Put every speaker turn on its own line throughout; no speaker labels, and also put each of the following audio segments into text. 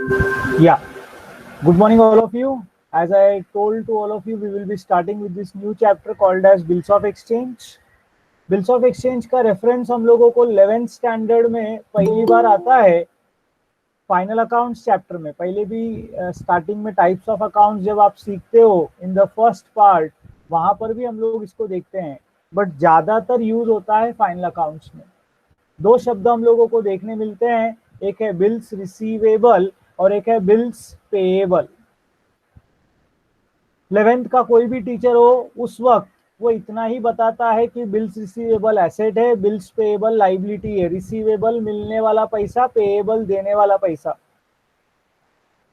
Yeah, good morning, all of you. As I told to all of you, we will be starting with this new chapter called as Bills of Exchange. Bills of exchange का reference हम लोगों को 11th standard में पहली बार आता है final accounts chapter में। पहले भी स्टार्टिंग में टाइप्स ऑफ अकाउंट्स जब आप सीखते हो इन द फर्स्ट पार्ट, वहां पर भी हम लोग इसको देखते हैं, बट ज्यादातर यूज होता है फाइनल अकाउंट्स में। दो शब्द हम लोगों को देखने मिलते हैं, एक है बिल्स रिसीवेबल और एक है बिल्स पेएबल। 11th का कोई भी टीचर हो उस वक्त वो इतना ही बताता है कि बिल्स रिसीवेबल एसेट है, बिल्स पेएबल लाइबिलिटी है। रिसीवेबल मिलने वाला पैसा, पेएबल देने वाला पैसा।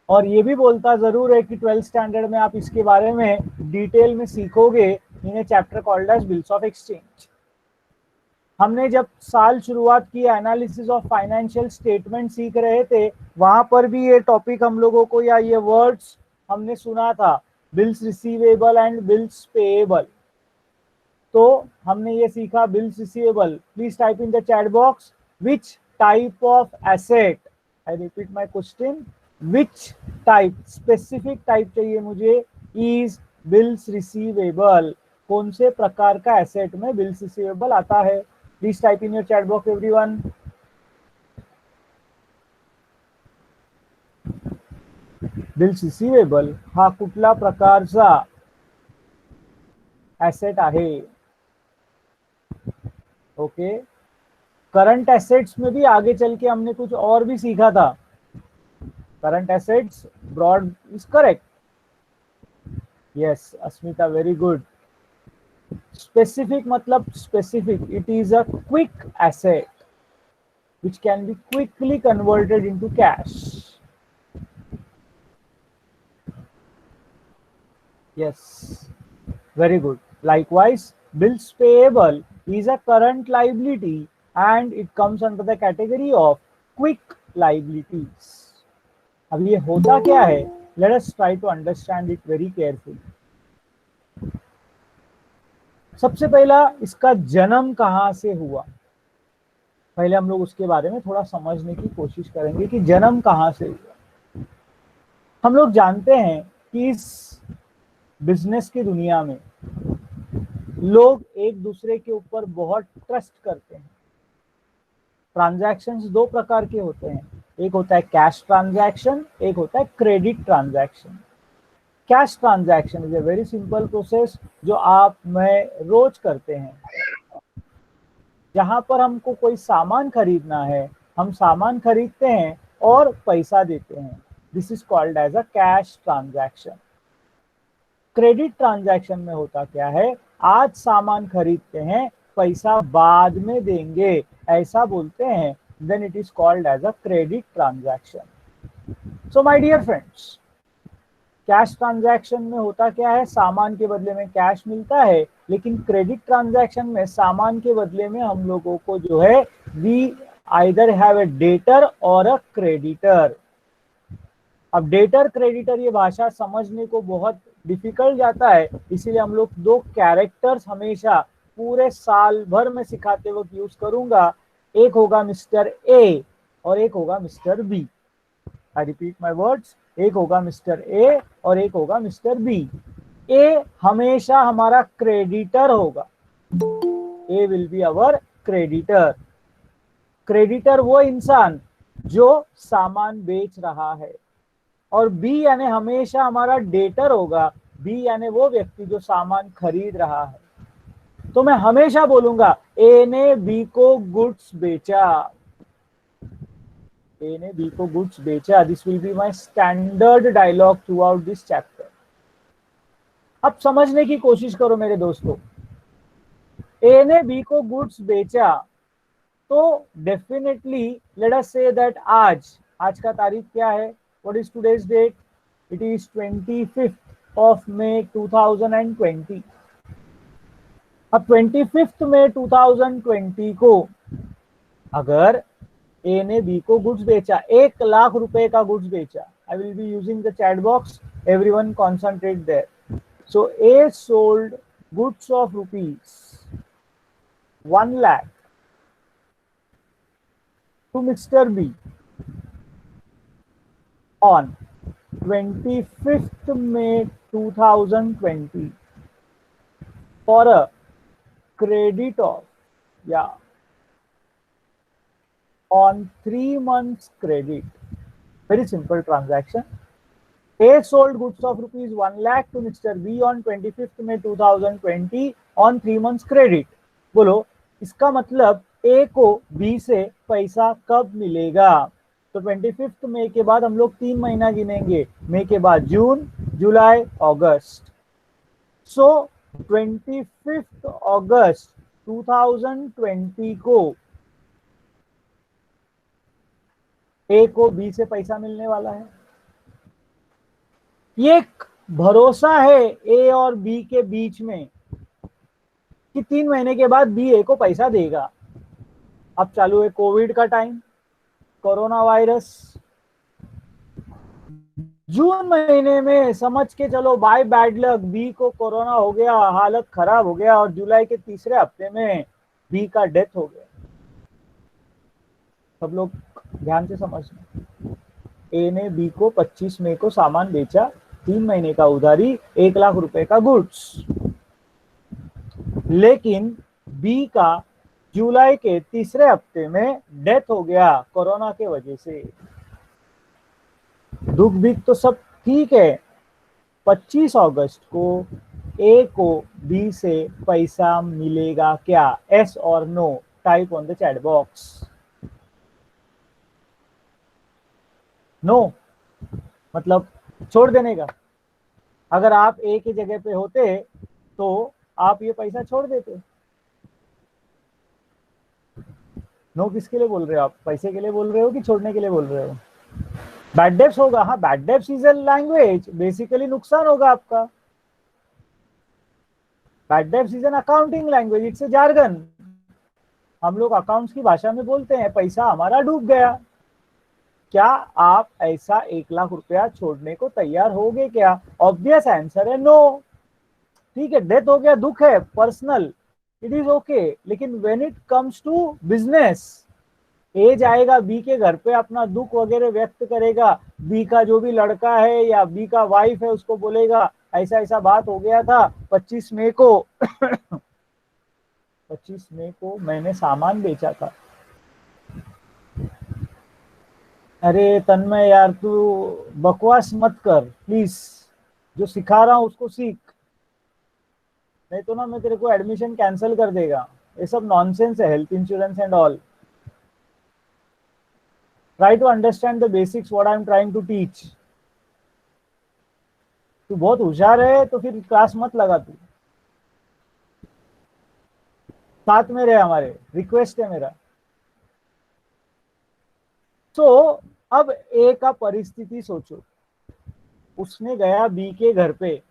और ये भी बोलता जरूर है कि 12th स्टैंडर्ड में आप इसके बारे में डिटेल में सीखोगे in a chapter called as bills of exchange. हमने जब साल शुरुआत की एनालिसिस ऑफ फाइनेंशियल स्टेटमेंट सीख रहे थे, वहां पर भी ये टॉपिक हम लोगों को या ये वर्ड्स हमने सुना था, bills receivable and bills payable. तो हमने ये सीखा bills receivable. Please type in the chat box which type of asset, I repeat my question, which type, specific type चाहिए मुझे, इज बिल्स रिसीवेबल। कौन से प्रकार का एसेट में बिल्स रिसीवेबल आता है? Please type in your chat box everyone. Bills receivable हा कुठला प्रकारचा एसेट आहे? ओके, करंट एसेट्स में भी आगे चल के हमने कुछ और भी सीखा था। Current assets broad is correct. Yes Asmita, very good. Specific मतलब specific, it is a quick asset which can be quickly converted into cash. Yes, very good. Likewise, bills payable is a current liability and it comes under the category of quick liabilities. अब ये होता क्या है? Let us try to understand it very carefully. सबसे पहला, इसका जन्म कहां से हुआ? पहले हम लोग उसके बारे में थोड़ा समझने की कोशिश करेंगे कि जन्म कहां से हुआ। हम लोग जानते हैं कि इस बिजनेस की दुनिया में लोग एक दूसरे के ऊपर बहुत ट्रस्ट करते हैं। ट्रांजैक्शंस दो प्रकार के होते हैं, एक होता है कैश ट्रांजैक्शन, एक होता है credit transaction. Cash transaction is a very simple process जो आप मैं रोज करते हैं, जहां पर हमको कोई सामान खरीदना है, हम सामान खरीदते हैं और पैसा देते हैं। This is called as a cash transaction. Credit transaction में होता क्या है? आज सामान खरीदते हैं, पैसा बाद में देंगे, ऐसा बोलते हैं, then it is called as a credit transaction. So my dear friends, cash transaction में होता क्या है? सामान के बदले में कैश मिलता है, लेकिन क्रेडिट ट्रांजैक्शन में सामान के बदले में हम लोगों को जो है, we either have a debtor और अ क्रेडिटर। अब डेटर क्रेडिटर ये भाषा समझने को बहुत डिफिकल्ट जाता है, इसीलिए हम लोग दो कैरेक्टर्स हमेशा पूरे साल भर में सिखाते वक्त यूज करूंगा। एक होगा मिस्टर ए और एक होगा mister B. I repeat my words, एक होगा मिस्टर ए और एक होगा मिस्टर बी। ए हमेशा हमारा क्रेडिटर होगा, A will be our creditor. Creditor वो इंसान जो सामान बेच रहा है, और बी यानी हमेशा हमारा डेटर होगा, बी यानी वो व्यक्ति जो सामान खरीद रहा है। तो मैं हमेशा बोलूंगा ए ने बी को गुड्स बेचा, ए ने बी को गुड्स बेचा। This will be my standard dialogue throughout this chapter. अब समझने की कोशिश करो मेरे दोस्तों, ए ने बी को गुड्स बेचा, तो definitely let us say that आज का तारीख क्या है? What is today's date? It is 25th of May 2020। अब 25th May 2020 को अगर ए ने बी को गुड्स बेचा, 1 लाख रुपए का गुड्स बेचा, I will be using the chat box, everyone concentrate there. So A sold goods of ₹1 lakh to Mr. B on 25th May 2020 for a credit of, yeah, on 3 months credit. Very simple transaction. A sold goods of rupees 1 lakh to Mr. B on 25th May 2020 on 3 months credit. बोलो, इसका मतलब ए को B से पैसा कब मिलेगा? तो 25th मई के बाद हम लोग 3 महीना गिनेंगे, मई के बाद जून, जुलाई, अगस्त. सो 25th अगस्त 2020 को ए को बी से पैसा मिलने वाला है. ये एक भरोसा है ए और बी के बीच में कि 3 महीने के बाद बी ए को पैसा देगा. अब चालू है कोविड का टाइम, कोरोना वायरस. जून महीने में समझ के चलो बाय बैड लक बी को कोरोना हो गया, हालत खराब हो गया, और जुलाई के तीसरे हफ्ते में बी का डेथ हो गया. सब लोग ध्यान से समझना. ए ने बी को 25 मई को सामान बेचा, 3 महीने का उधारी, 1 लाख रुपए का गुड्स. लेकिन बी का जुलाई के तीसरे हफ्ते में डेथ हो गया कोरोना के वजह से. दुख भीख तो सब ठीक है. 25 अगस्त को ए को बी से पैसा मिलेगा क्या? एस और no type on the chat box. No मतलब छोड़ देने का. अगर आप ए की जगह पे होते तो आप ये पैसा छोड़ देते. नो किसके लिए बोल रहे हो आप? पैसे के लिए बोल रहे हो कि छोड़ने के लिए बोल रहे हो? बैड डेब्ट्स होगा. हाँ, bad debts is a language. Basically नुकसान होगा आपका. Bad debts is an accounting language, it's a jargon. हम लोग अकाउंट्स की भाषा में बोलते हैं पैसा हमारा डूब गया. क्या आप ऐसा 1 लाख रुपया छोड़ने को तैयार होगे क्या? ऑब्वियस आंसर है नो. ठीक है, डेथ हो गया, दुख है, पर्सनल, इट इज ओके. लेकिन when it comes to business, A जाएगा बी के घर पे, अपना दुख वगैरह व्यक्त करेगा. बी का जो भी लड़का है या बी का वाइफ है उसको बोलेगा ऐसा ऐसा बात हो गया था 25 मई को 25 मई को मैंने सामान बेचा था. अरे तन्मय यार, तू बकवास मत कर प्लीज. जो सिखा रहा हूं उसको सीख, नहीं तो ना मैं तेरे को एडमिशन कैंसिल कर देगा. ये सब नॉनसेंस है, health insurance and all. Try to understand the basics what I am trying to teach. तू बहुत होशियार है तो फिर क्लास मत लगा. तू साथ में रहे, हमारे रिक्वेस्ट है मेरा. तो अब ए का परिस्थिति सोचो. उसने गया बी के घर पे.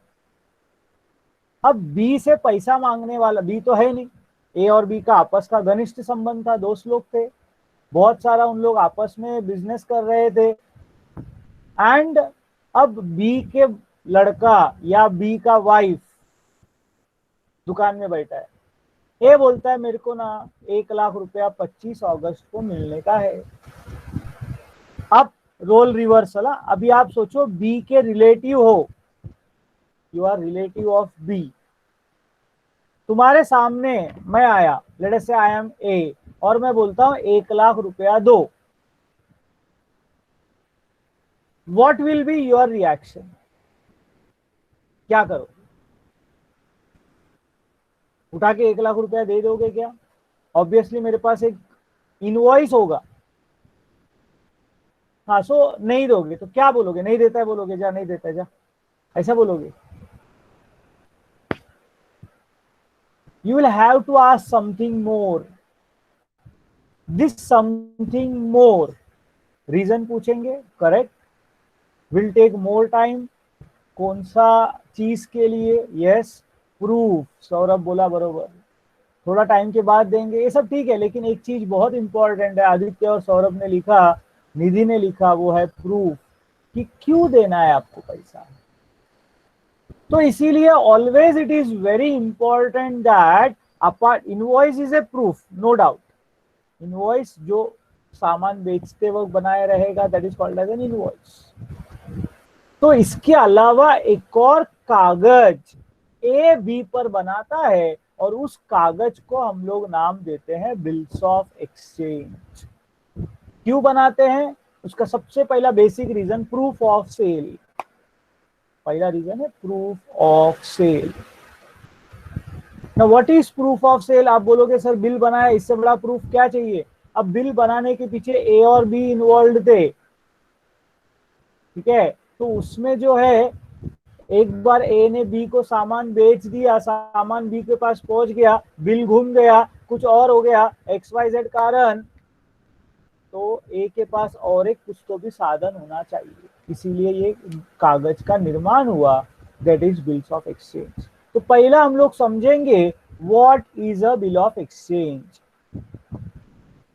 अब बी से पैसा मांगने वाला बी तो है नहीं. ए और बी का आपस का घनिष्ठ संबंध था, दोस्त लोग थे, बहुत सारा उन लोग आपस में बिजनेस कर रहे थे. एंड अब बी के लड़का या बी का वाइफ दुकान में बैठा है. ए बोलता है मेरे को ना 1 लाख रुपया 25 अगस्त को मिलने का है. अब रोल रिवर्सल. अभी आप सोचो बी के रिलेटिव हो, you are relative of B. तुम्हारे सामने मैं आया, लेट अस से आई एम ए, और मैं बोलता हूं 1 लाख रुपया दो. What will be your reaction? क्या करो? उठा के 1 लाख रुपया दे दोगे क्या? ऑब्वियसली मेरे पास एक इनवॉइस होगा. हाँ, सो नहीं दोगे तो क्या बोलोगे? नहीं देता है बोलोगे, जा नहीं देता है जा, ऐसा बोलोगे? You will have to ask something more. This something more reason पूछेंगे, correct. will take more time. कौन सा चीज के लिए? Yes, proof. सौरभ बोला बरोबर. थोड़ा टाइम के बाद देंगे, ये सब ठीक है, लेकिन एक चीज बहुत इंपॉर्टेंट है, आदित्य और सौरभ ने लिखा, निधि ने लिखा, वो है प्रूफ कि क्यों देना है आपको पैसा. तो इसीलिए always it is very important that apart invoice is a proof, no doubt. Invoice जो सामान बेचते वक्त बनाया रहेगा, that is called as an invoice. तो इसके अलावा एक और कागज ए बी पर बनाता है और उस कागज को हम लोग नाम देते हैं बिल्स ऑफ एक्सचेंज। क्यों बनाते हैं? उसका सबसे पहला basic reason proof of sale. पहला रीजन है प्रूफ ऑफ सेल। ना what is proof of sale? आप बोलोगे सर बिल बनाया, इससे बड़ा प्रूफ क्या चाहिए? अब बिल बनाने के पीछे ए और बी इन्वॉल्व थे, ठीक है, तो उसमें जो है एक बार ए ने बी को सामान बेच दिया, सामान बी के पास पहुंच गया, बिल घूम गया, कुछ और हो गया XYZ कारण, तो ए के पास और एक कुछ तो भी साधन होना चाहिए, इसीलिए ये कागज का निर्माण हुआ, that is bills of exchange. तो पहला हम लोग समझेंगे what is a bill of exchange.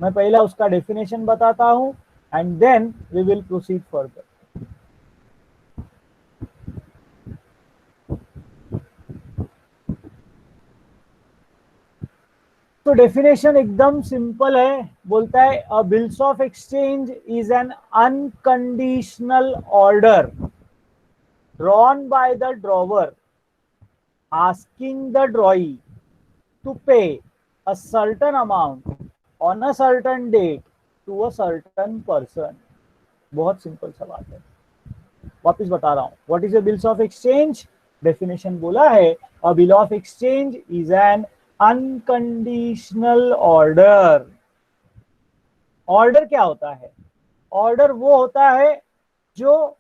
मैं पहला उसका डेफिनेशन बताता हूं and then we will proceed further. तो डेफिनेशन एकदम सिंपल है, बोलता है a bills of exchange is an unconditional order drawn by the drawer asking the drawee to pay a certain amount on a certain date to a certain person। बहुत simple सा बात है, वापिस बता रहा हूं। What is a bills of exchange? Definition बोला है अ bill of exchange is an unconditional order. Order क्या होता है? ऑर्डर वो होता है जो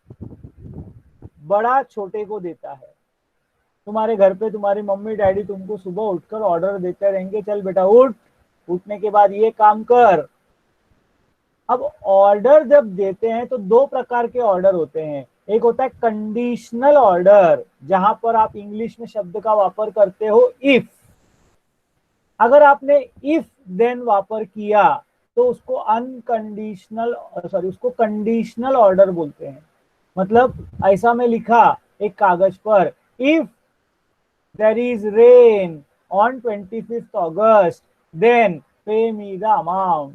बड़ा छोटे को देता है। तुम्हारे घर पे तुम्हारी मम्मी डैडी तुमको सुबह उठकर ऑर्डर देते रहेंगे, चल बेटा उठ, उठने के बाद ये काम कर। अब ऑर्डर जब देते हैं तो दो प्रकार के ऑर्डर होते हैं। एक होता है कंडीशनल ऑर्डर, जहां पर आप इंग्लिश में शब्द का वापर करते हो इफ। अगर आपने इफ देन वापर किया तो उसको अनकंडीशनल उसको कंडीशनल ऑर्डर बोलते हैं। मतलब ऐसा में लिखा एक कागज पर, if there is rain on 25th August, then pay me the amount।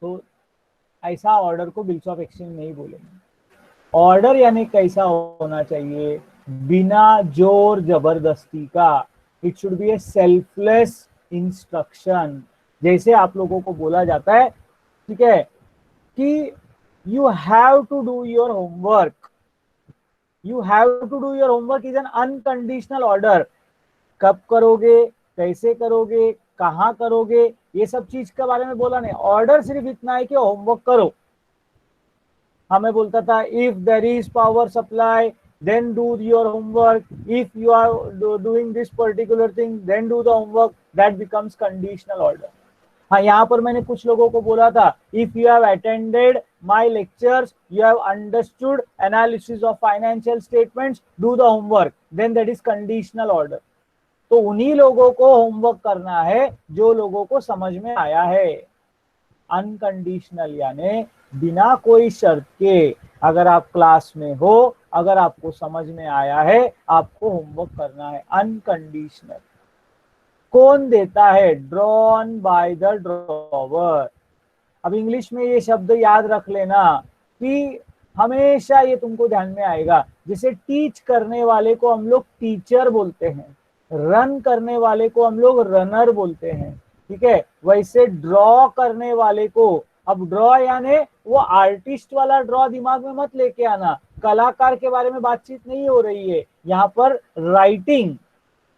तो ऐसा ऑर्डर को बिल्स ऑफ एक्सचेंज नहीं बोलेंगे। ऑर्डर यानी कैसा होना चाहिए? बिना जोर जबरदस्ती का। It should be a selfless instruction. जैसे आप लोगों को बोला जाता है, ठीक है, कि you have to do your homework. You have to do your homework is an unconditional order. कब करोगे, कैसे करोगे, कहाँ करोगे, ये सब चीज के बारे में बोला नहीं। ऑर्डर सिर्फ इतना है कि होमवर्क करो। हमें बोलता था if there is power supply then do your homework, if you are doing this particular thing then do the homework, that becomes conditional order. हाँ, यहाँ पर मैंने कुछ लोगों को बोला था if you have attended my lectures, you have understood analysis of financial statements, do the homework, then that is conditional order. तो उन्हीं लोगों को होमवर्क करना है जो लोगों को समझ में आया है। अनकंडीशनल यानी बिना कोई शर्त के, अगर आप क्लास में हो, अगर आपको समझ में आया है, आपको होमवर्क करना है। अनकंडीशनल कौन देता है? Drawn by the drawer. अब इंग्लिश में ये शब्द याद रख लेना कि हमेशा ये तुमको ध्यान में आएगा। जैसे टीच करने वाले को हम लोग टीचर बोलते हैं, रन करने वाले को हम लोग रनर बोलते हैं, ठीक है, वैसे ड्रॉ करने वाले को, अब ड्रॉ यानी वो आर्टिस्ट वाला ड्रॉ दिमाग में मत लेके आना, कलाकार के बारे में बातचीत नहीं हो रही है यहाँ पर। Writing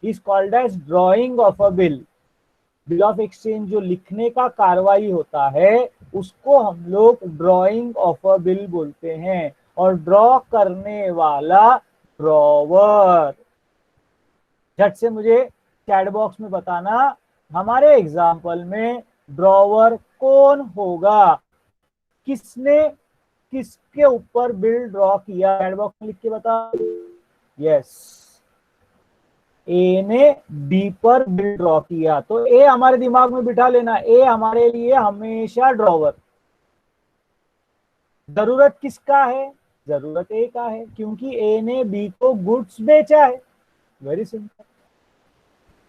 is called as drawing of a bill. Bill of exchange जो लिखने का कार्रवाई होता है उसको हम लोग ड्रॉइंग ऑफ अ बिल बोलते हैं, और ड्रॉ करने वाला ड्रॉवर। झट से मुझे चैट बॉक्स में बताना हमारे एग्जाम्पल में ड्रॉवर कौन होगा, किसने किसके ऊपर बिल ड्रॉ किया, चैट बॉक्स में लिख के बता। यस, ए ने बी पर बिल ड्रॉ किया, तो ए हमारे दिमाग में बिठा लेना, ए हमारे लिए हमेशा ड्रॉवर। जरूरत किसका है? जरूरत ए का है, क्योंकि ए ने बी को गुड्स बेचा है। वेरी सिंपल,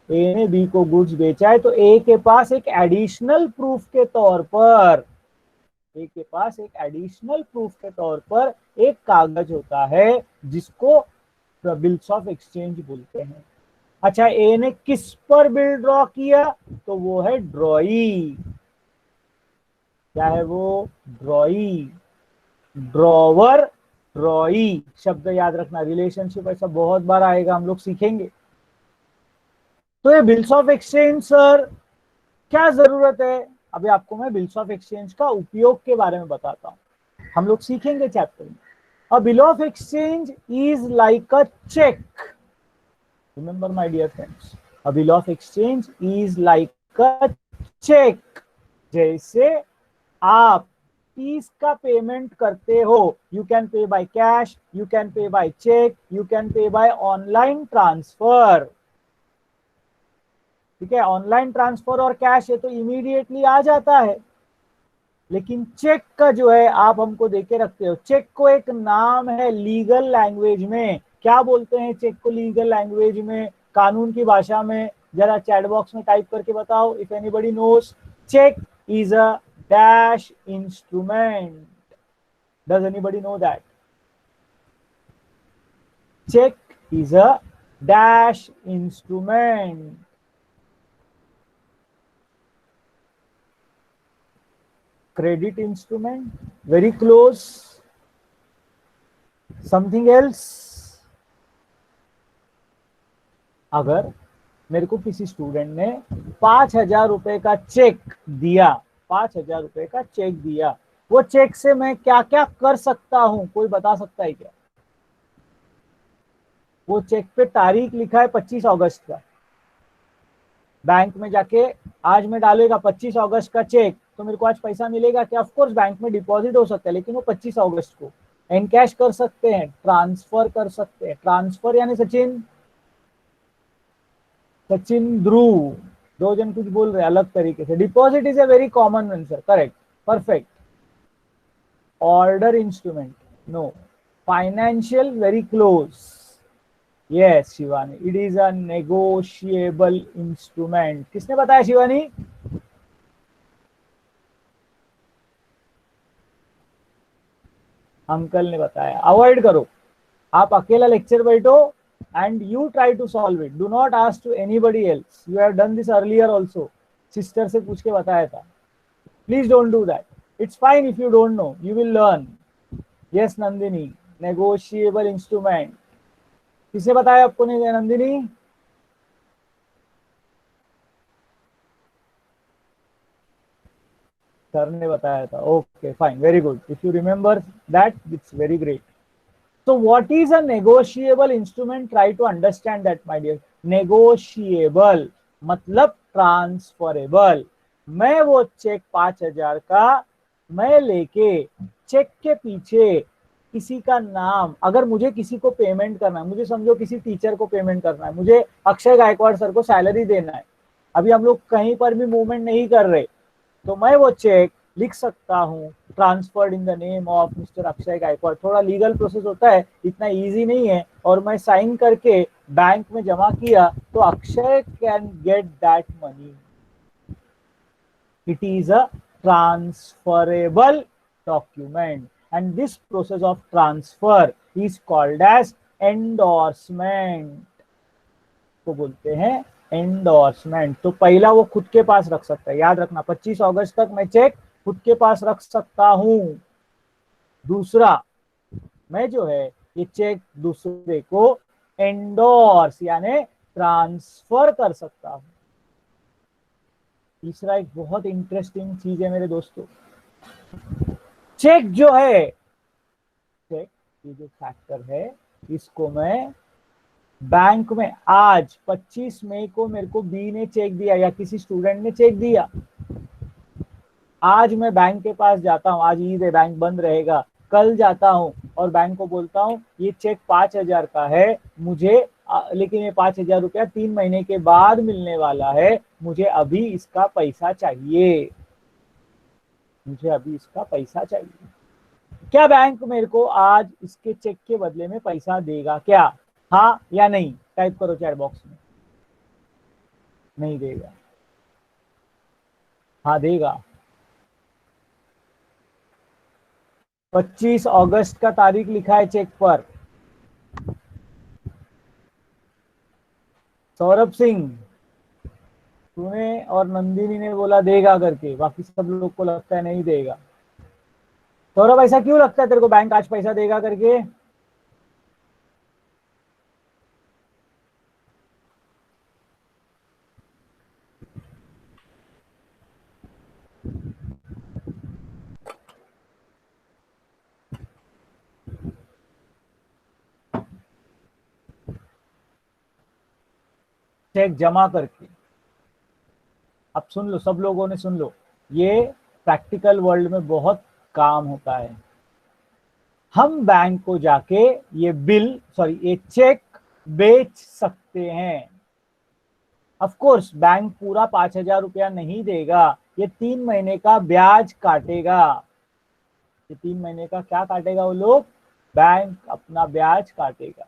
ए ने बी को गुड्स बेचा है तो ए के पास एक एडिशनल प्रूफ के तौर पर ए के पास एक एडिशनल प्रूफ के तौर पर एक कागज होता है जिसको बिल्स ऑफ एक्सचेंज बोलते हैं। अच्छा, ए ने किस पर बिल ड्रॉ किया? तो वो है ड्रॉई। क्या है वो? ड्रॉई, ड्रॉवर, ड्रॉई। शब्द याद रखना, रिलेशनशिप ऐसा बहुत बार आएगा, हम लोग सीखेंगे। तो ये बिल्स ऑफ एक्सचेंज सर क्या जरूरत है? अभी आपको मैं बिल्स ऑफ एक्सचेंज का उपयोग के बारे में बताता हूं, हम लोग सीखेंगे चैप्टर में। A bill of exchange is like a cheque. Remember my dear friends, a bill of exchange is like a cheque. जैसे आप फीस का पेमेंट करते हो, you can pay by cash, you can pay by cheque, you can pay by online transfer. ठीक है, online transfer और cash है तो इमीडिएटली आ जाता है, लेकिन चेक का जो है आप हमको देके रखते हो। चेक को एक नाम है लीगल लैंग्वेज में, क्या बोलते हैं चेक को लीगल लैंग्वेज में, कानून की भाषा में? जरा चैट बॉक्स में टाइप करके बताओ if anybody knows. Cheque is a dash instrument. Does anybody know that? Cheque is a dash instrument. Credit instrument, very close. Something else? अगर मेरे को किसी स्टूडेंट ने 5,000 रुपए का चेक दिया, 5,000 रुपए का चेक दिया, वो चेक से मैं क्या क्या कर सकता हूं, कोई बता सकता है क्या? वो चेक पे तारीख लिखा है 25 अगस्त का, बैंक में जाके आज मैं डालेगा 25 अगस्त का चेक, तो मेरे को आज पैसा मिलेगा क्या? ऑफकोर्स बैंक में डिपॉजिट हो सकता है, लेकिन वो 25 अगस्त को एनकैश कर सकते हैं, ट्रांसफर कर सकते हैं। ट्रांसफर यानी सचिन, सचिन ध्रुव, दो जन कुछ बोल रहे हैं अलग तरीके से। Deposit is a very common answer, correct, perfect. Order instrument, no. Financial, very close, yes Shivani, it is a negotiable instrument. किसने बताया शिवानी? अंकल ने बताया। अवॉइड करो, आप अकेला लेक्चर बैठो and you try to solve it. Do not ask to anybody else. You have done this earlier also. Sister से पूछ के बताया था. Please don't do that. It's fine if you don't know. You will learn. Yes, Nandini. Negotiable instrument. किसे बताया आपको नहीं Nandini? Sir ने बताया था। Okay fine, very good. If you remember that, it's very great. So what is a negotiable instrument? Try to understand that, my dear. Negotiable मतलब transferable. मैं वो चेक 5,000 का मैं लेके चेक के पीछे किसी का नाम, अगर मुझे किसी को पेमेंट करना है, मुझे समझो किसी टीचर को पेमेंट करना है, मुझे अक्षय गायकवाड़ सर को सैलरी देना है, अभी हम लोग कहीं पर भी मूवमेंट नहीं कर रहे, तो मैं वो चेक लिख सकता हूँ transferred in the name of mister Akshay Gaikwad. थोड़ा लीगल प्रोसेस होता है, इतना इजी नहीं है, और मैं साइन करके बैंक में जमा किया तो Akshay can get that money. It is a transferable document and this process of transfer is called as endorsement, को बोलते हैं एंडोर्समेंट। तो पहला वो खुद के पास रख सकता है, याद रखना 25 अगस्त तक मैं चेक खुद के पास रख सकता हूं। दूसरा, मैं जो है ये चेक दूसरे को एंडोर्स यानी ट्रांसफर कर सकता हूं। तीसरा एक बहुत इंटरेस्टिंग चीज है मेरे दोस्तों, चेक जो है, चेक ये जो फैक्टर है, इसको मैं बैंक में आज 25 मई को मेरे को बी ने चेक दिया या किसी स्टूडेंट ने चेक दिया, आज मैं बैंक के पास जाता हूं, आज ईद है बैंक बंद रहेगा, कल जाता हूं और बैंक को बोलता हूं ये चेक 5,000 का है मुझे, लेकिन ये 5,000 रुपया 3 महीने के बाद मिलने वाला है, मुझे अभी इसका पैसा चाहिए, मुझे अभी इसका पैसा चाहिए। क्या बैंक मेरे को आज इसके चेक के बदले में पैसा देगा क्या? हाँ या नहीं? टाइप करो चैट बॉक्स में। नहीं देगा। हाँ देगा। 25 अगस्त का तारीख लिखा है चेक पर। सौरभ सिंह, तूने और नंदिनी ने बोला देगा करके, बाकी सब लोग को लगता है नहीं देगा। सौरभ, ऐसा क्यों लगता है तेरे को बैंक आज पैसा देगा करके? चेक जमा करके, अब सुन लो, सब लोगों ने सुन लो, ये प्रैक्टिकल वर्ल्ड में बहुत काम होता है। हम बैंक को जाके ये ये चेक बेच सकते हैं। ऑफ कोर्स बैंक पूरा 5,000 रुपया नहीं देगा, ये 3 महीने का ब्याज काटेगा। ये 3 महीने का क्या काटेगा वो लोग? बैंक अपना ब्याज काटेगा।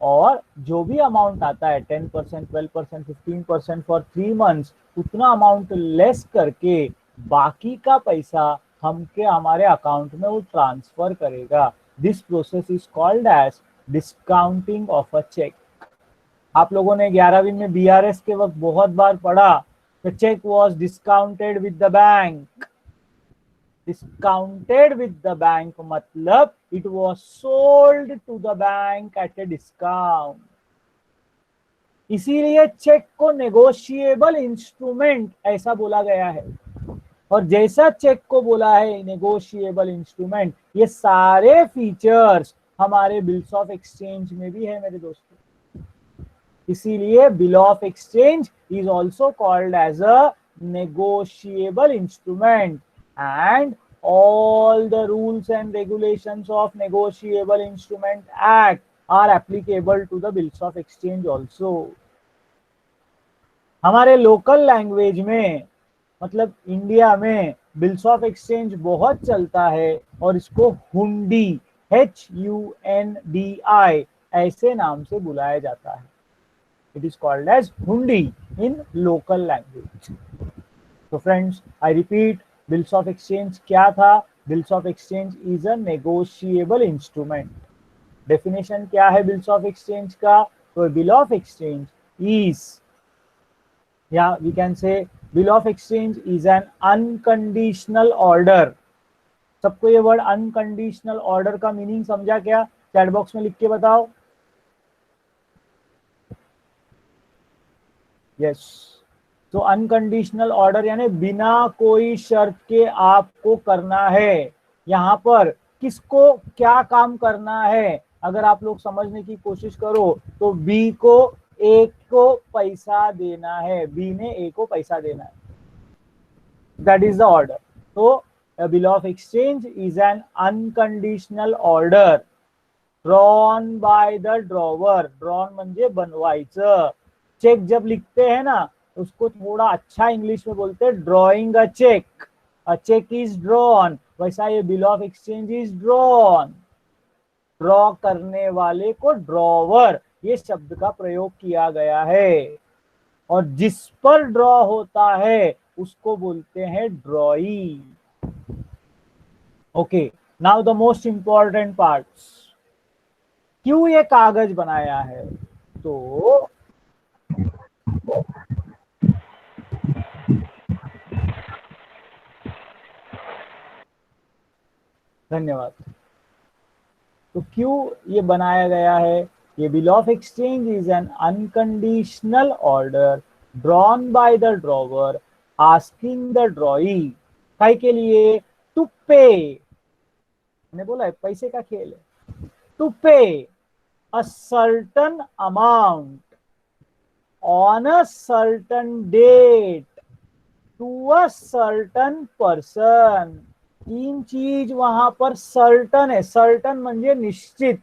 और जो भी अमाउंट आता है 10%, 12%, 15% फॉर 3 मंथ्स, उतना अमाउंट लेस करके बाकी का पैसा हमारे अकाउंट में वो ट्रांसफर करेगा। This process is called as discounting of a cheque. आप लोगों ने 11वीं में बीआरएस के वक्त बहुत बार पढ़ा, the cheque was discounted with the bank. Discounted with the bank मतलब it was sold to the bank at a discount. इसीलिए चेक को नेगोशिएबल इंस्ट्रूमेंट ऐसा बोला गया है। और जैसा चेक को बोला है नेगोशिएबल इंस्ट्रूमेंट, ये सारे फीचर्स हमारे बिल्स ऑफ एक्सचेंज में भी है मेरे दोस्तों। इसीलिए bill of exchange is also called as a negotiable instrument, and all the rules and regulations of negotiable instrument act are applicable to the bills of exchange also। हमारे local language में, मतलब India में, bills of exchange बहुत चलता है और इसको हुंडी, HUNDI ऐसे नाम से बुलाया जाता है। It is called as hundi in local language. तो friends, I repeat, bills of exchange क्या था? Bills of exchange is a negotiable instrument. Definition क्या है बिल्स ऑफ एक्सचेंज का? तो बिल ऑफ एक्सचेंज इज, या we can say bill of exchange is an unconditional order. सबको ये word unconditional order का मीनिंग समझा क्या? चैट बॉक्स में लिख के बताओ। यस, तो अनकंडीशनल ऑर्डर यानी बिना कोई शर्त के आपको करना है। यहाँ पर किसको क्या काम करना है अगर आप लोग समझने की कोशिश करो तो बी को ए को पैसा देना है, बी ने ए को पैसा देना है, दैट इज द ऑर्डर। तो a bill of exchange is an unconditional order drawn by the drawer। drawn म्हणजे बनवायचं। चेक जब लिखते हैं ना, उसको थोड़ा अच्छा इंग्लिश में बोलते हैं drawing a cheque. A cheque is drawn, वैसा ये bill of exchange is drawn. Draw करने वाले को ड्रॉवर, ये शब्द का प्रयोग किया गया है। और जिस पर ड्रॉ होता है उसको बोलते हैं ड्रॉई। Okay, now the most important parts. क्यों ये कागज बनाया है? तो धन्यवाद। तो क्यों ये बनाया गया है? ये bill of exchange is an unconditional order drawn by the drawer asking the ड्रॉई, काय के लिए? टू पे, मैंने बोला है पैसे का खेल है। To pay a certain amount on a certain date to a certain person. तीन चीज वहां पर सर्टन है। सर्टन म्हणजे निश्चित।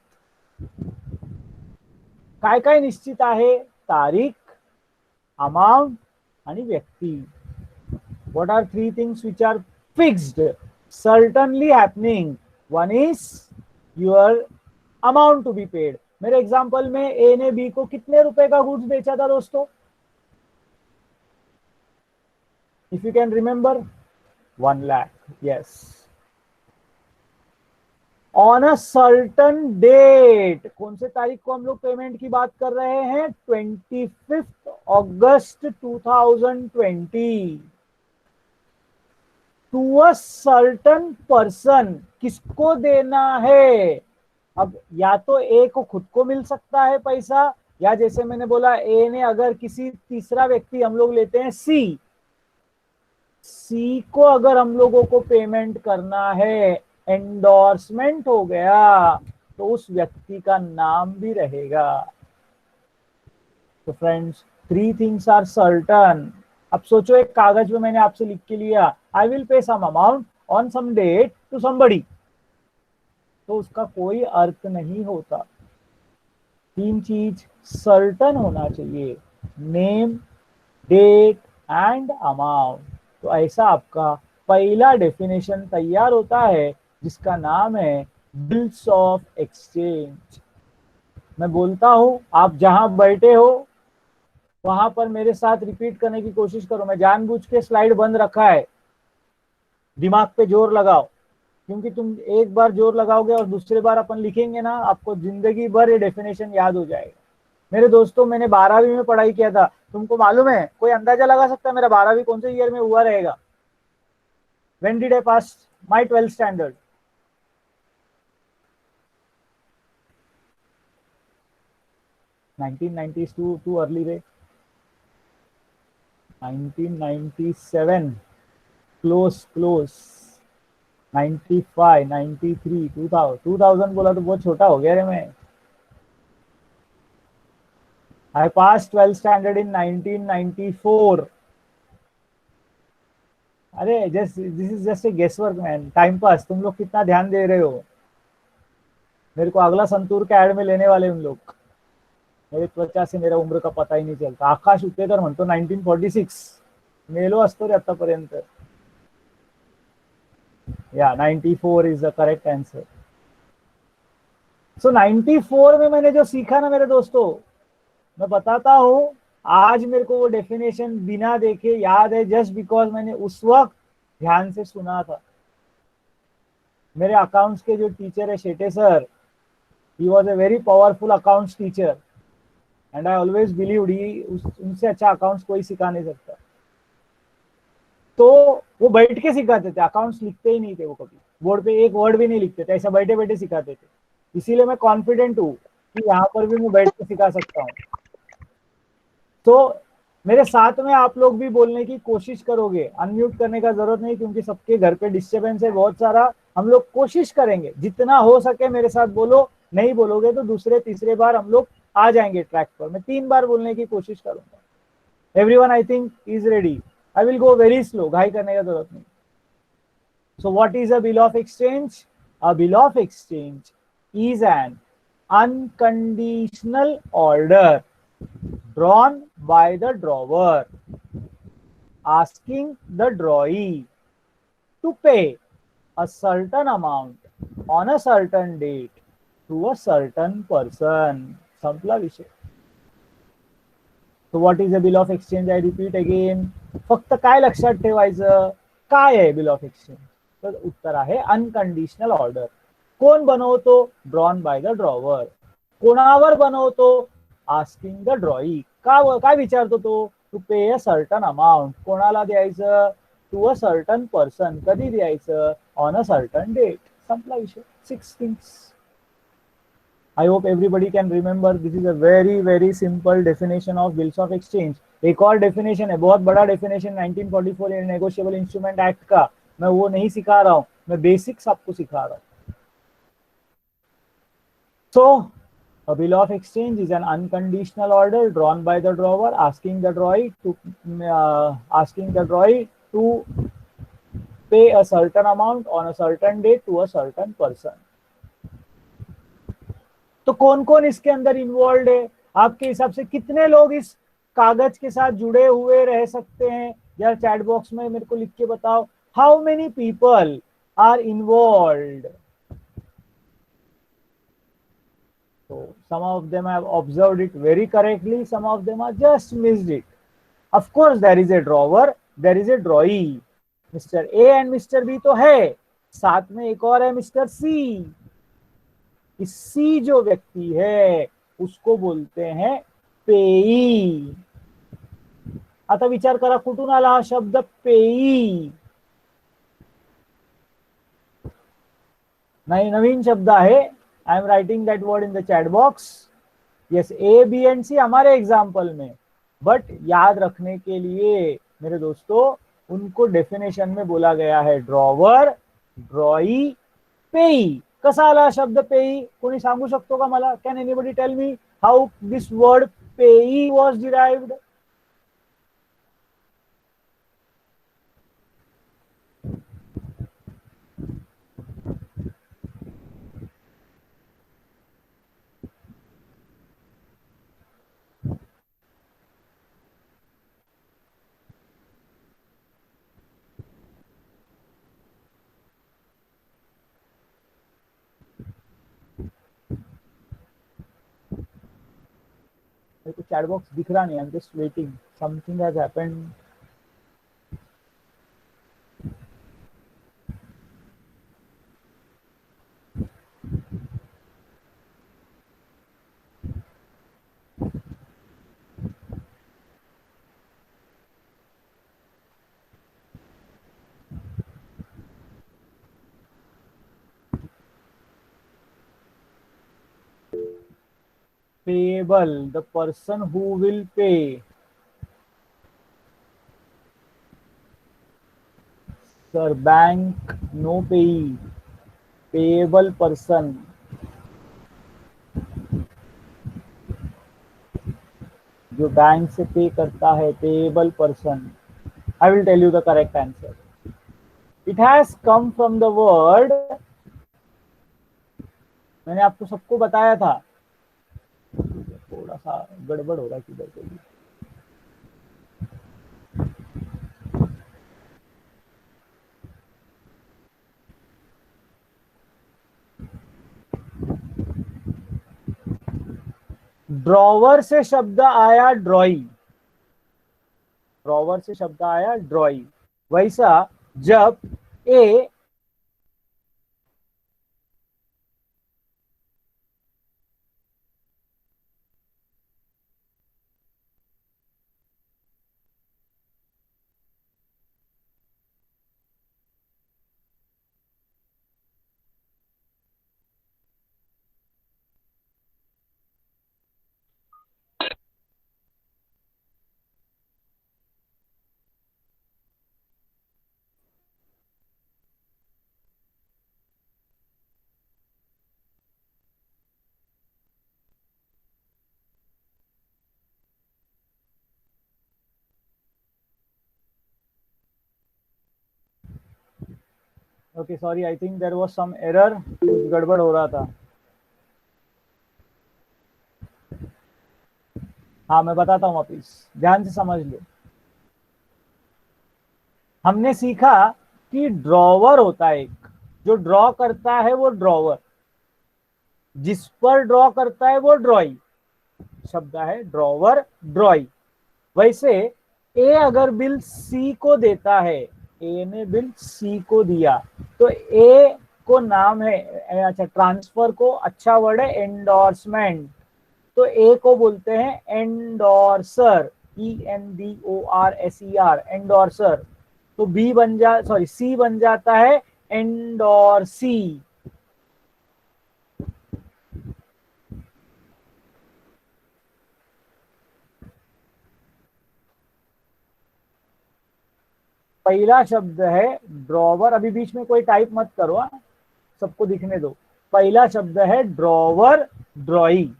काय काय निश्चित आहे? तारीख, अमाउंट आणि व्यक्ती। what are three things which are fixed, certainly happening? One is your amount to be paid। मेरे एग्जांपल में ए ने बी को कितने रुपए का गुड्स बेचा था दोस्तों? If you can remember, 1 lakh. Yes, on a certain date, कौन से तारीख को हम लोग पेमेंट की बात कर रहे हैं, 25 अगस्त 2020, टू अ सर्टन पर्सन, किसको देना है। अब या तो ए को खुद को मिल सकता है पैसा, या जैसे मैंने बोला ए ने अगर किसी तीसरा व्यक्ति, हम लोग लेते हैं सी, सी को अगर हम लोगों को पेमेंट करना है, एंडोर्समेंट हो गया, तो उस व्यक्ति का नाम भी रहेगा। तो friends, three things are certain. अब सोचो एक कागज में मैंने आपसे लिख के लिया, I will pay some amount on some date to somebody, तो उसका कोई अर्थ नहीं होता। तीन चीज सर्टन होना चाहिए, नेम, डेट एंड अमाउंट। तो ऐसा आपका पहला डेफिनेशन तैयार होता है, जिसका नाम है बिल्स ऑफ एक्सचेंज। मैं बोलता हूं, आप जहां बैठे हो वहां पर मेरे साथ रिपीट करने की कोशिश करो। मैं जानबूझ के स्लाइड बंद रखा है, दिमाग पे जोर लगाओ, क्योंकि तुम एक बार जोर लगाओगे और दूसरे बार अपन लिखेंगे ना, आपको जिंदगी भर ये डेफिनेशन याद हो जाएगा। मेरे दोस्तों, मैंने 12वीं में पढ़ाई किया था, तुमको मालूम है, कोई अंदाजा लगा सकता है मेरा 12वीं कौन से ईयर में हुआ रहेगा? When did I pass my 12th standard? (1990s) too early रे. 1997, close. 95, 93, 2000 बोला तो बहुत छोटा हो गया रे मैं. I passed 12th standard in 1994. अरे this is just a guess work man, time pass. तुम लोग कितना ध्यान दे रहे हो, मेरे को अगला संतूर का एड में लेने वाले उन लोग. मेरे त्वचा से मेरा उम्र का पता ही नहीं चलता. आकाश उत्तेकर म्हणतो 1946, मेलो असतो रे आतापर्यंत. या 94 इज द करेक्ट आंसर. सो 94 में मैंने जो सीखा ना मेरे दोस्तों, मैं बताता हूं, आज मेरे को वो डेफिनेशन बिना देखे याद है, जस्ट बिकॉज मैंने उस वक्त ध्यान से सुना था. मेरे अकाउंट्स के जो टीचर है Shete sir, he was a very powerful accounts teacher, and I always believed he, उनसे अच्छा अकाउंट्स कोई सिखा नहीं सकता. तो वो बैठ के सिखाते थे, अकाउंट्स लिखते ही नहीं थे वो, कभी बोर्ड पे एक वर्ड भी नहीं लिखते थे, ऐसा बैठे बैठे सिखाते थे. इसीलिए मैं कॉन्फिडेंट हूँ कि यहाँ पर भी मैं बैठ के सिखा सकता हूँ. तो मेरे साथ में आप लोग भी बोलने की कोशिश करोगे, अनम्यूट करने का जरूरत नहीं, क्योंकि सबके घर पे डिस्टर्बेंस है बहुत सारा. हम लोग कोशिश करेंगे जितना हो सके मेरे साथ बोलो, नहीं बोलोगे तो दूसरे तीसरे बार हम लोग आ जाएंगे ट्रैक पर. मैं 3 बार बोलने की कोशिश करूंगा. Everyone I think is ready. I will go very slow, घाई करने का जरूरत नहीं. So what is a bill of exchange? A bill of exchange is an unconditional order drawn by the drawer, asking the drawee to pay a certain amount on a certain date to a certain person. संपला विषय. So what is a bill of exchange? I repeat again. फक्त काय लक्षात ठेवायचं, काय आहे bill of exchange? तर उत्तर आहे अनकंडिशनल ऑर्डर. कोण बनवतो? Drawn by the drawer. कोणावर बनवतो? Asking the ड्रॉई. काय विचारतो तो? To pay a certain amount. कोणाला द्यायचं? To a certain person. कधी द्यायचं? On a certain date. संपला विषय. 6 things. I hope everybody can remember. This is a very simple definition of bills of exchange. एक और डेफिनेशन है, बहुत बड़ा डेफिनेशन 1944 नेगोशिएबल इंस्ट्रूमेंट एक्ट का. मैं वो नहीं सिखा रहा हूं, मैं बेसिक्स आपको सिखा रहा हूं. So a bill of exchange is an unconditional order drawn by the drawer asking the drawee to pay a certain amount on a certain date to a certain person. तो कौन कौन इसके अंदर इन्वॉल्व है? आपके हिसाब से कितने लोग इस कागज के साथ जुड़े हुए रह सकते हैं? यार चैट बॉक्स में मेरे को लिख के बताओ. How many people are involved? So some of them have observed it very correctly, some of them are just missed it. Of course there is a drawer, there is a drawee. Mr. A and Mr. B तो है, साथ में एक और है Mr. C. कि सी जो व्यक्ति है उसको बोलते हैं पेई. आता विचार करा कुठून आला हा शब्द पेई. नाही, नवीन शब्द आहे. I am writing that word in the chat box. Yes, A B and C हमारे एग्जाम्पल में, बट याद रखने के लिए मेरे दोस्तों उनको डेफिनेशन में बोला गया है ड्रॉवर, ड्रॉई, पेई. कसा आला शब्द पेई कोणी सांगू शकतो का मला? Can anybody tell me how this word payee was derived? मेरे को चैट बॉक्स दिख रहा नहीं. I am just waiting, something has happened. Payable, the person who will pay. Sir, bank no payee. Payable person. जो bank से pay करता है, payable person. I will tell you the correct answer. It has come from the word, मैंने आपको सबको बताया था. थोड़ा सा गड़बड़ हो रहा है किधर को भी. ड्रॉवर से शब्द आया ड्रॉई. ड्रॉवर से शब्द आया ड्रॉई. वैसा जब A okay, sorry, I think there was some error. कुछ गड़बड़ हो रहा था. हाँ, मैं बताता हूँ वापिस, ध्यान से समझ लो. हमने सीखा कि ड्रॉवर होता है एक, जो ड्रॉ करता है वो ड्रॉवर, जिस पर ड्रॉ करता है वो ड्रॉई. शब्द है ड्रॉवर, ड्रॉई. वैसे ए अगर बिल सी को देता है, ए ने बिल सी को दिया, तो ए को नाम है, अच्छा, ट्रांसफर को अच्छा वर्ड है एंडोर्समेंट. तो ए को बोलते हैं एंडोर्सर, ENDORSER, एंडोर्सर. तो बी बन जा सॉरी सी बन जाता है एंडोर्सी. पहला शब्द है ड्रॉवर. अभी बीच में कोई टाइप मत करो, सबको दिखने दो. पहला शब्द है ड्रॉवर, ड्रॉई.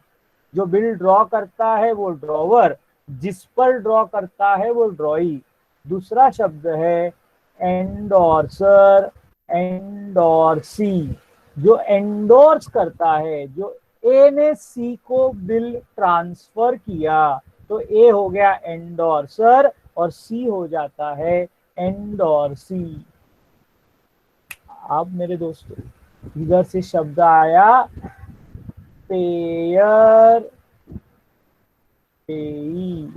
जो बिल ड्रॉ करता है वो ड्रॉवर, जिस पर ड्रॉ करता है वो ड्रॉई. दूसरा शब्द है एंडोर्सर, एंडोर्सी. जो एंडोर्स करता है, जो ए ने सी को बिल ट्रांसफर किया, तो ए हो गया एंडोर्सर और सी हो जाता है एंडोर्सी. अब मेरे दोस्तों इधर से शब्द आया पेयर, पेई.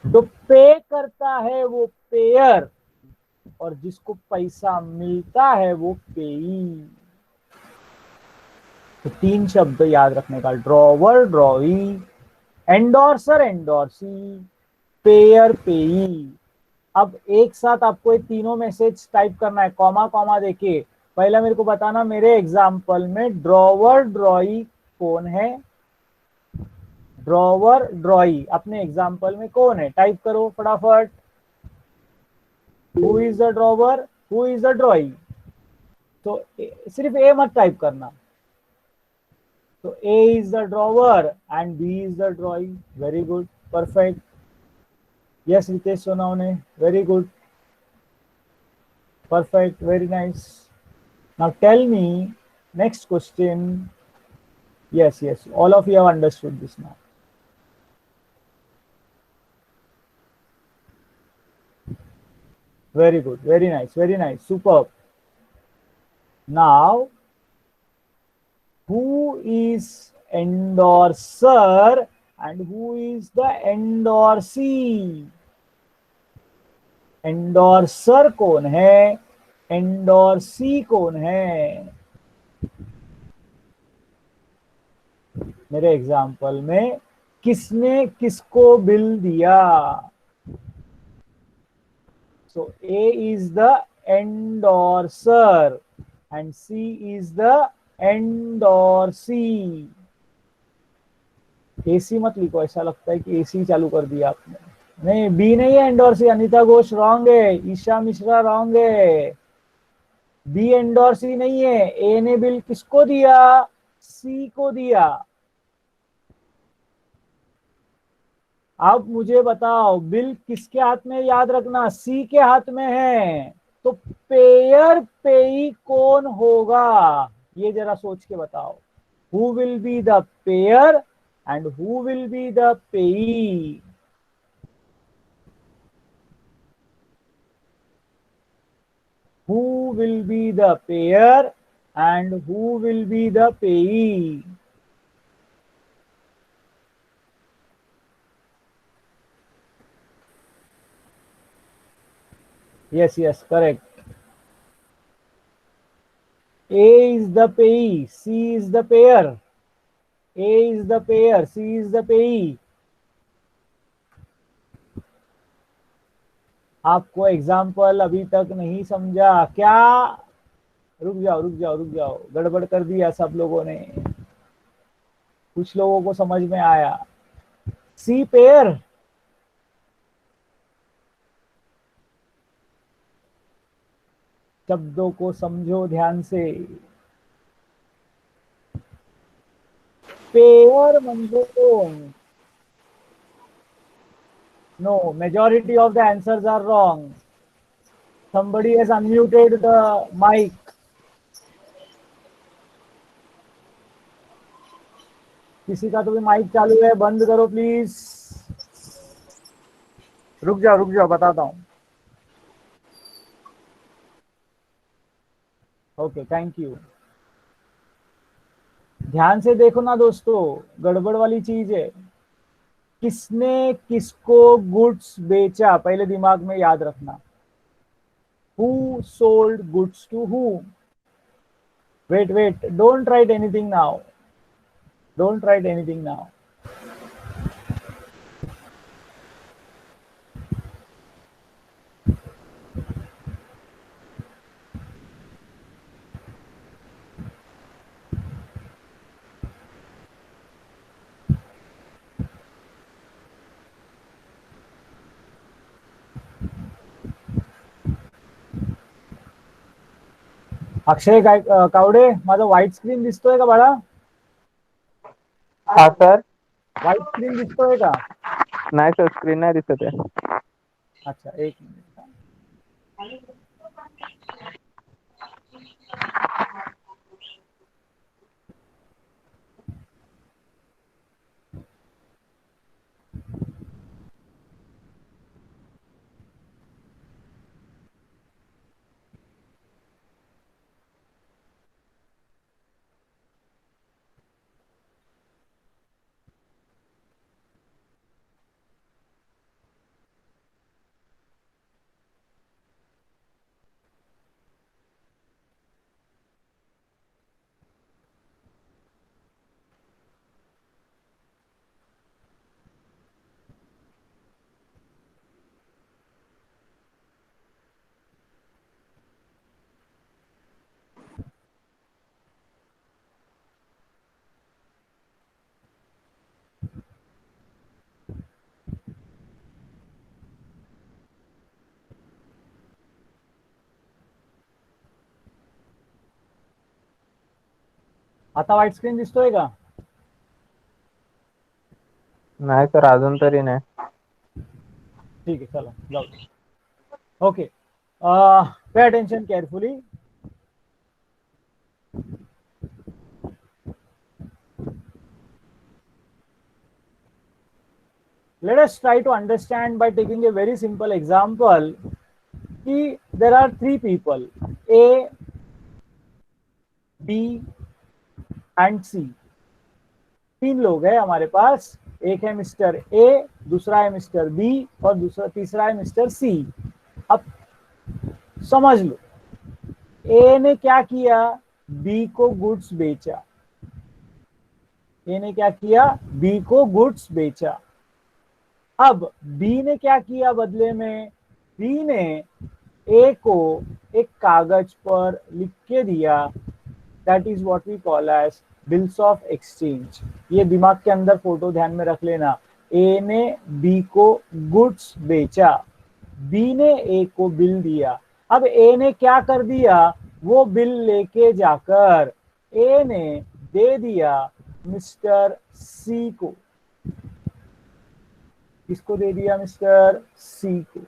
जो पे करता है वो पेयर और जिसको पैसा मिलता है वो पेई. तो 3 शब्द याद रखने का, ड्रॉवर ड्रॉई, एंडोर्सर एंडोर्सी, पेयर पेई। अब एक साथ आपको ये तीनों मैसेज टाइप करना है, कॉमा कॉमा देके। पहले मेरे को बताना मेरे एग्जाम्पल में ड्रॉवर ड्रॉई कौन है, ड्रॉवर ड्रॉई अपने एग्जाम्पल में कौन है, टाइप करो फटाफट। Who is the drawer, who is the drawee. तो सिर्फ ए मत टाइप करना। तो A is the drawer and B is the drawee. Very good, perfect. Yes Ritesh Sonawane, very good, perfect, very nice. Now tell me next question. Yes, yes, all of you have understood this now. Very good, very nice, superb. Now, who is endorser and who is the endorsee? Endorser कौन है, endorsee कौन है? मेरे example में किसने किसको bill दिया? So A is the endorser and C is the endorsee. AC मत लिखो, ऐसा लगता है कि AC चालू कर दिया आपने। नहीं, बी नहीं है एंडोर्सी। अनिता घोष रॉन्ग है, ईशा मिश्रा रॉन्ग है। बी एंडोर्सी नहीं है। ए ने बिल किसको दिया? सी को दिया। अब मुझे बताओ बिल किसके हाथ में, याद रखना सी के हाथ में है। तो पेयर पेई कौन होगा, ये जरा सोच के बताओ। Who will be the payer and who will be the payee? Who will be the payer and who will be the payee? Yes, yes, correct. A is the payee, C is the payer. A is the payer, C is the payee. आपको example अभी तक नहीं समझा क्या? रुक जाओ रुक जाओ रुक जाओ, गड़बड़ कर दिया सब लोगों ने। कुछ लोगों को समझ में आया। सी पेयर, शब्दों को समझो ध्यान से। पेयर म्हणजे कोण? No, majority of the answers are wrong. Somebody has unmuted the mic. किसी का तो भी माइक चालू है, बंद करो प्लीज। रुक जाओ बताता हूँ। Okay, thank you. ध्यान से देखो ना दोस्तों, गड़बड़ वाली चीज है। किसने किसको गुड्स बेचा, पहले दिमाग में याद रखना। Who sold goods to who? Wait, don't write anything now, don't write anything now. Akshay Kawade, माझा व्हाईट स्क्रीन दिसतोय का बाळा?
हाँ सर।
व्हाईट स्क्रीन दिसतोय का?
नाही सर, स्क्रीन नाही दिसत आहे।
अच्छा, एक मिनिट। आता व्हाईट स्क्रीन दिसतोय का?
नाही सर, अजून तरी नाही.
ठीक आहे, चला जाऊ. Okay, pay attention carefully. Let us try to understand by taking a very simple example. कि there are three people, A, B and C. तीन लोग हैं हमारे पास. एक है मिस्टर ए, दूसरा है मिस्टर बी और तीसरा है मिस्टर सी. अब समझ लो, ए ने क्या किया, बी को गुड्स बेचा. ए ने क्या किया, बी को गुड्स बेचा. अब बी ने क्या किया बदले में, बी ने ए को एक कागज पर लिख के दिया. That is what we call as bills of exchange. ये दिमाग के अंदर फोटो ध्यान में रख लेना. ए ने बी को गुड्स बेचा, बी ने ए को बिल दिया. अब ए ने क्या कर दिया, वो बिल लेके जाकर ए ने दे दिया मिस्टर सी को. किसको दे दिया, मिस्टर सी को.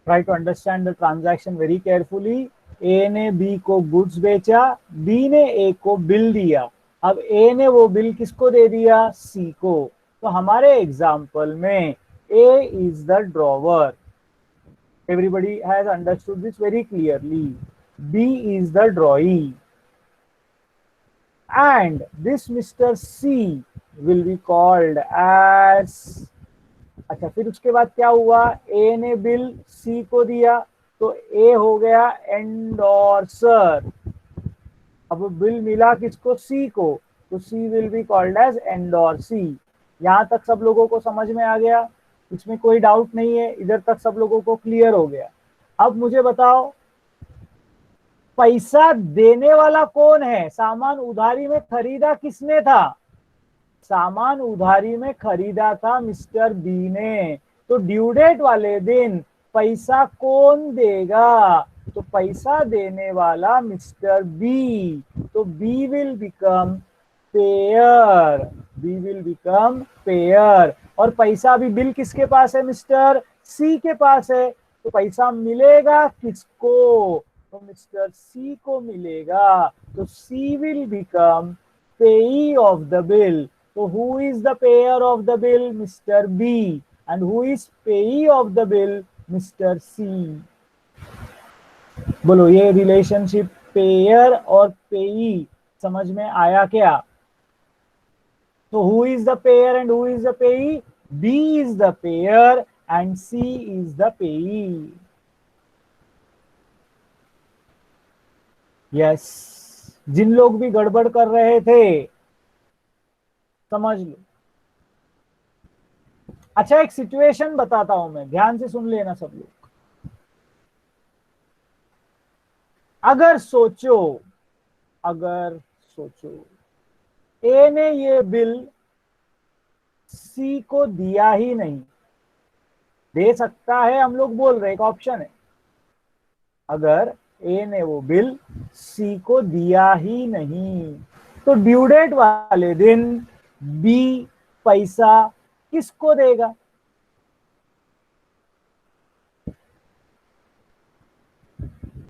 Try to understand the transaction very carefully. ए ने बी को गुड्स बेचा, बी ने ए को बिल दिया. अब ए ने वो बिल किसको दे दिया, सी को. तो हमारे एग्जाम्पल में A is the drawer. Everybody has understood this very clearly. B is the drawee. And this Mr. C will be called as. अच्छा, फिर उसके बाद क्या हुआ, ए ने बिल सी को दिया तो ए हो गया एंडोर्सर. अब बिल मिला किसको, सी को, तो C will be called as endorsee. यहां तक सब लोगों को समझ में आ गया, इसमें कोई डाउट नहीं है, इधर तक सब लोगों को क्लियर हो गया. अब मुझे बताओ, पैसा देने वाला कौन है, सामान उधारी में खरीदा किसने था, सामान उधारी में खरीदा था मिस्टर बी ने. तो ड्यू डेट वाले दिन पैसा कौन देगा, तो पैसा देने वाला मिस्टर बी. तो B will become payer, B will become payer. और पैसा अभी बिल किसके पास है, मिस्टर सी के पास है. तो पैसा मिलेगा किसको, तो मिस्टर सी को मिलेगा. तो सी विल बिकम पेई of the bill. So who is the payer of the bill, Mr. B, and who is payee of the bill, Mr. C. बोलो, ये रिलेशनशिप पेयर और पेई समझ में आया क्या? So who is the payer and who is the payee? B is the payer and C is the payee. Yes, जिन लोग भी गड़बड़ कर रहे थे समझ लो. अच्छा, एक सिचुएशन बताता हूं मैं, ध्यान से सुन लेना सब लोग. अगर सोचो ए ने ये बिल सी को दिया ही नहीं, दे सकता है, हम लोग बोल रहे, एक ऑप्शन है. अगर ए ने वो बिल सी को दिया ही नहीं, तो ड्यू डेट वाले दिन बी पैसा किसको देगा,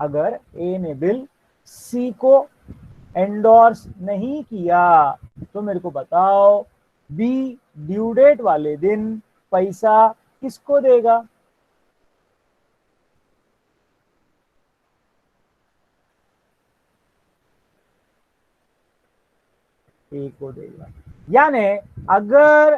अगर ए ने बिल सी को एंडोर्स नहीं किया, तो मेरे को बताओ बी ड्यू डेट वाले दिन पैसा किसको देगा, ए को देगा. यानी अगर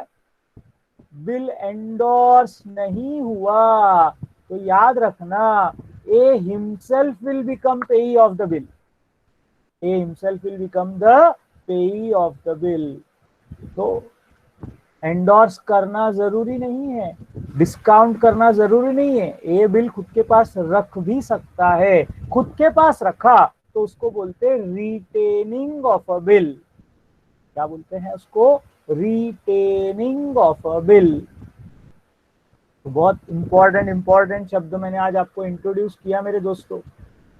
बिल एंडोर्स नहीं हुआ तो याद रखना, ए हिमसेल्फ विल बिकम पेई of the bill. A himself will become the पेई ऑफ द बिल. तो एंडोर्स करना जरूरी नहीं है, डिस्काउंट करना जरूरी नहीं है. ए बिल खुद के पास रख भी सकता है. खुद के पास रखा तो उसको बोलते रिटेनिंग ऑफ अ बिल. क्या बोलते हैं उसको, रिटेनिंग ऑफ अ बिल। तो बहुत इंपॉर्टेंट शब्द मैंने आज आपको इंट्रोड्यूस किया मेरे दोस्तों।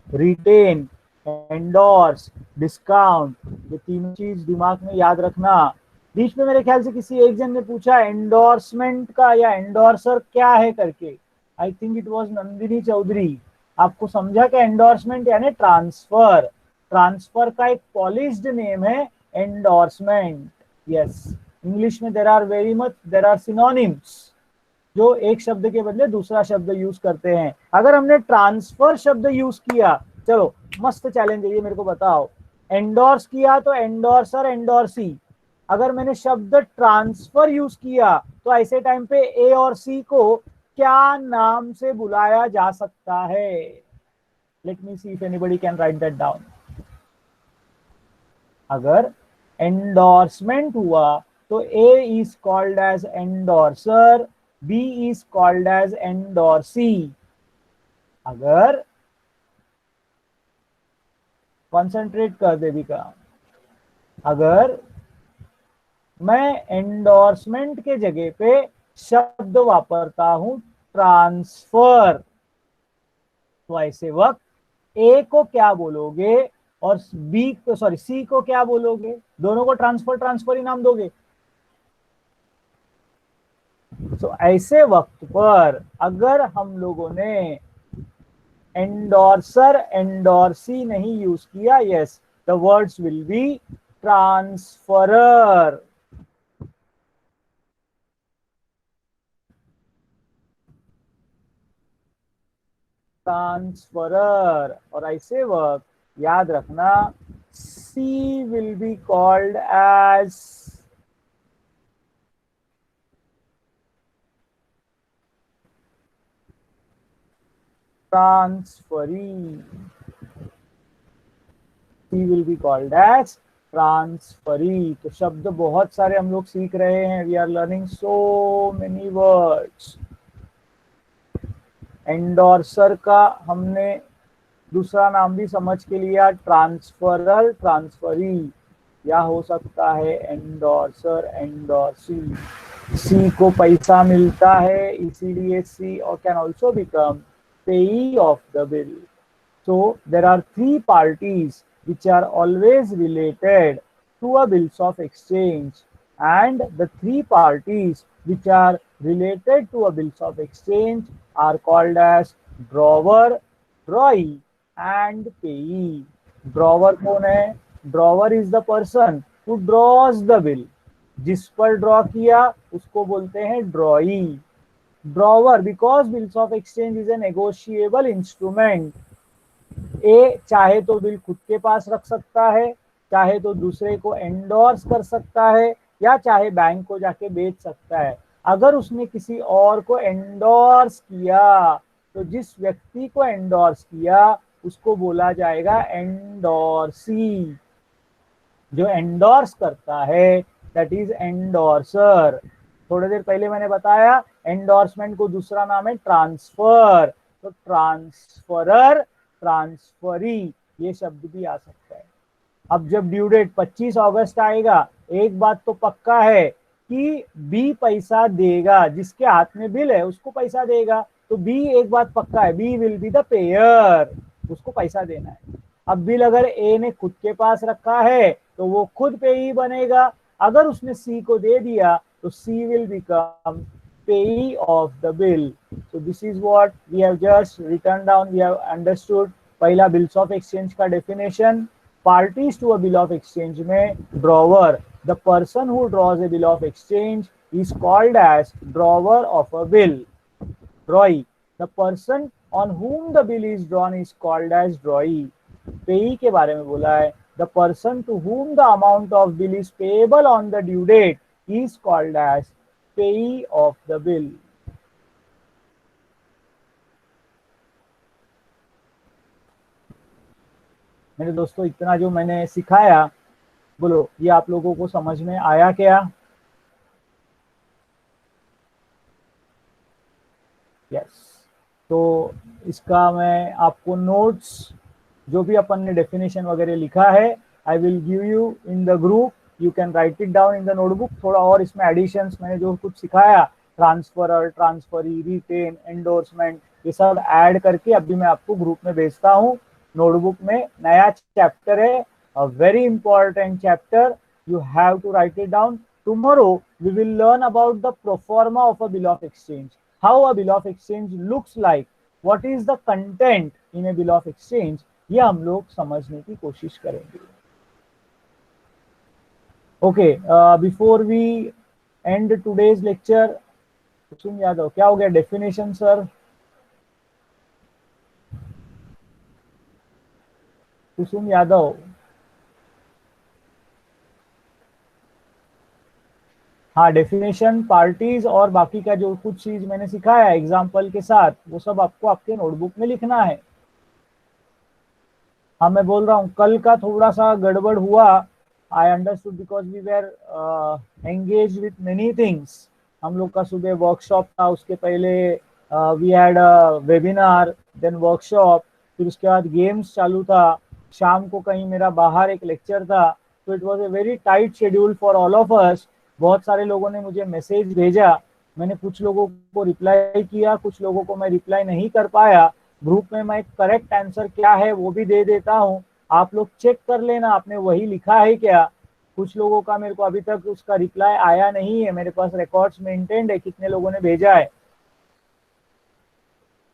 रिटेन, एंडोर्स, डिस्काउंट, ये तीनों चीज दिमाग में याद रखना। बीच में मेरे ख्याल से किसी एक जन ने पूछा एंडोर्समेंट का या एंडोर्सर क्या है करके, I think it was Nandini Chaudhary. आपको समझा कि एंडोर्समेंट यानी ट्रांसफर, ट्रांसफर का एक पॉलिश्ड नेम है एंडोर्समेंट। यस, इंग्लिश में देर आर सिनोनिम्स जो एक शब्द के बदले दूसरा शब्द यूज करते हैं। अगर हमने ट्रांसफर शब्द यूज किया, चलो मस्त चैलेंज है ये, मेरे को बताओ, एंडोर्स किया तो एंडोर्सर एंडोर्सी। अगर मैंने शब्द ट्रांसफर यूज किया तो ऐसे टाइम पे ए और सी को क्या नाम से बुलाया जा सकता है? Let me see if anybody can write that down. अगर एंडोर्समेंट हुआ तो A is called as endorser, B is called as endorsee. अगर कॉन्सेंट्रेट कर देविका, अगर मैं एंडोर्समेंट के जगह पे शब्द वापरता हूं ट्रांसफर, तो ऐसे वक्त ए को क्या बोलोगे और बी को, सॉरी सी को क्या बोलोगे? दोनों को ट्रांसफर ट्रांसफर ही नाम दोगे। तो ऐसे वक्त पर अगर हम लोगों ने एंडोर्सर एंडोर्सी नहीं यूज किया, yes the words will be transferor. Transferor. और ऐसे वक्त याद रखना C will be called as transferee. He will be called as transferee. तो शब्द बहुत सारे हम लोग सीख रहे हैं, we are learning so many words. Endorser का हमने दूसरा नाम भी समझ के लिया, ट्रांसफरर ट्रांसफरी, या हो सकता है एंडोर्सर एंडोर्सी। सी को पैसा मिलता है इसीलिए सी, और can also become payee of the bill. So there are three parties which are always related to a bills of exchange, and the three parties which are related to a bills of exchange are called as drawer, drawee and payee. Drawer कौन है? Drawer is the person who draws the bill. जिस पर draw किया उसको बोलते हैं drawee. Drawer, because bills of exchange is a negotiable instrument. A चाहे तो बिल खुद के पास रख सकता है, चाहे तो दूसरे को एंडोर्स कर सकता है, या चाहे बैंक को जाके बेच सकता है। अगर उसने किसी और को एंडोर्स किया तो जिस व्यक्ति को एंडोर्स किया उसको बोला जाएगा एंडोर्सी। जो एंडोर्स करता है दैट इज एंडोर्सर। थोड़ी देर पहले मैंने बताया एंडोर्समेंट को दूसरा नाम है ट्रांसफर, तो ट्रांसफरर ट्रांसफरी ये शब्द भी आ सकता है। अब जब ड्यू डेट 25 अगस्त आएगा, एक बात तो पक्का है कि बी पैसा देगा, जिसके हाथ में बिल है उसको पैसा देगा। तो बी, एक बात पक्का है, B will be the payer, उसको पैसा देना है। अब बिल अगर ए ने खुद के पास रखा है तो वो खुद पेई बनेगा। अगर उसने सी को दे दिया तो C will become payee of the bill. So this is what we have just written down. We have understood पहला bills of exchange का definition. Parties to a bill of exchange में drawer, the person who draws a bill of exchange is called as drawer of a bill. Drawee, the person on whom the bill is drawn is called as drawee. Payee के बारे में बोला है, the person to whom the amount of bill is payable on the due date is called as payee of the bill. मेरे दोस्तों इतना जो मैंने सिखाया, बोलो ये आप लोगों को समझ में आया क्या? यस। तो इसका मैं आपको नोट्स जो भी अपन ने डेफिनेशन वगैरह लिखा है, I will give you in the group. You can write it down in the notebook. थोड़ा और इसमें एडिशंस मैंने जो कुछ सिखाया, ट्रांसफरर, ट्रांसफरी, रिटेन, एंडोर्समेंट, ये सब ऐड करके अभी मैं आपको ग्रुप में भेजता हूँ। नोटबुक में नया चैप्टर है, a very important chapter, you have to write it down. Tomorrow we will learn about the proforma of a bill of exchange, how a bill of exchange looks like, what is the content in a bill of exchange, ये हम लोग समझने की कोशिश करेंगे। Okay, before we end today's lecture, Kusum Yadav, क्या हो गया डेफिनेशन सर? कुसुम यादव, हाँ, डेफिनेशन, पार्टीज और बाकी का जो कुछ चीज मैंने सिखाया एग्जाम्पल के साथ, वो सब आपको आपके नोटबुक में लिखना है। हाँ, मैं बोल रहा हूँ कल का थोड़ा सा गड़बड़ हुआ, I understood because we were engage with many things. हम लोग का सुबह वर्कशॉप था, उसके पहले we had webinar, then workshop, फिर उसके बाद गेम्स चालू था, शाम को कहीं मेरा बाहर एक लेक्चर था, तो it was a very tight schedule for all of us. बहुत सारे लोगों ने मुझे मैसेज भेजा, मैंने कुछ लोगों को रिप्लाई किया, कुछ लोगों को मैं रिप्लाई नहीं कर पाया। ग्रुप में मैं करेक्ट आंसर क्या है वो भी दे देता हूँ, आप लोग चेक कर लेना आपने वही लिखा है क्या। कुछ लोगों का मेरे को अभी तक उसका रिप्लाई आया नहीं है, मेरे पास रिकॉर्ड्स मेंटेन्ड है कितने लोगों ने भेजा है।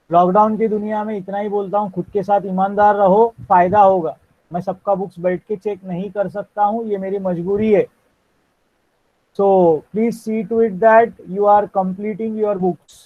लॉकडाउन की दुनिया में इतना ही बोलता हूँ, खुद के साथ ईमानदार रहो, फायदा होगा। मैं सबका बुक्स बैठ के चेक नहीं कर सकता हूँ, ये मेरी मजबूरी है। So please see to it that you are completing your books.